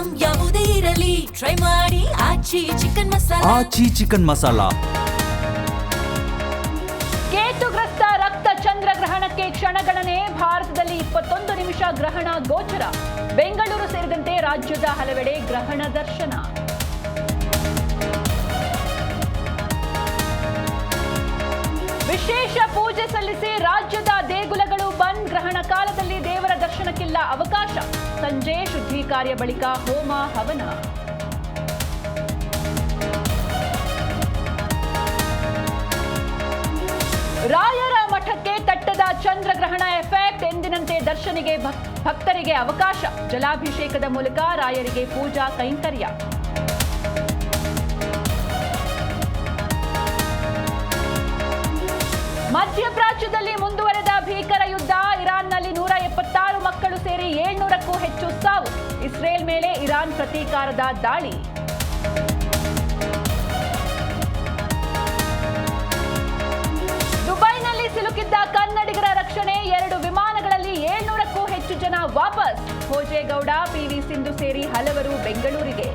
Item ಯಾವುದೇ ಇರಲಿ try ಮಾಡಿ ಆಚಿ ಚಿಕನ್ ಮಸಾಲಾ. ಆಚಿ ಚಿಕನ್ ಮಸಾಲಾ. ಕೇತುಗ್ರಸ್ತ ರಕ್ತ ಚಂದ್ರಗ್ರಹಣಕ್ಕೆ ಕ್ಷಣಗಣನೆ. ಭಾರತದಲ್ಲಿ 21 ನಿಮಿಷ ಗ್ರಹಣ ಗೋಚರ. ಬೆಂಗಳೂರು ಸೇರಿದಂತೆ ರಾಜ್ಯದ ಹಲವೆಡೆ ಗ್ರಹಣ ದರ್ಶನ. ವಿಶೇಷ ಪೂಜೆ ಸಲ್ಲಿಸಿ ರಾಜ್ಯದ ದೇಗುಲಗಳು ಬಂದ್. ಗ್ರಹಣ ಕಾಲದಲ್ಲಿ ದೇವರ ದರ್ಶನಕ್ಕಿಲ್ಲ ಅವಕಾಶ. ಸಂಜೆ ಶುದ್ಧಿ ಕಾರ್ಯ ಬಳಿಕ ಹೋಮ ಹವನ. ರಾಯರ ಮಠಕ್ಕೆ ತಟ್ಟದ ಚಂದ್ರಗ್ರಹಣ ಎಫೆಕ್ಟ್. ಎಂದಿನಂತೆ ದರ್ಶನಿಗೆ ಭಕ್ತರಿಗೆ ಅವಕಾಶ. ಜಲಾಭಿಷೇಕದ ಮೂಲಕ ರಾಯರಿಗೆ ಪೂಜಾ ಕೈಂಕರ್ಯ. ಮಧ್ಯಪ್ರಾಚ್ಯದಲ್ಲಿ ಮುಂದುವರೆದ ಭೀಕರ ಯುದ್ಧ. ಇರಾನ್ನಲ್ಲಿ 176 ಮಕ್ಕಳು ಸೇರಿ 700ಕ್ಕೂ ಹೆಚ್ಚು ಸಾವು. ಇಸ್ರೇಲ್ ಮೇಲೆ ಇರಾನ್ ಪ್ರತೀಕಾರದ ದಾಳಿ. ದುಬೈನಲ್ಲಿ ಸಿಲುಕಿದ್ದ ಕನ್ನಡಿಗರ ರಕ್ಷಣೆ. 2 ವಿಮಾನಗಳಲ್ಲಿ 700ಕ್ಕೂ ಹೆಚ್ಚು ಜನ ವಾಪಸ್. ಭೋಜೇಗೌಡ, PV ಸಿಂಧು ಸೇರಿ ಹಲವರು ಬೆಂಗಳೂರಿಗೆ.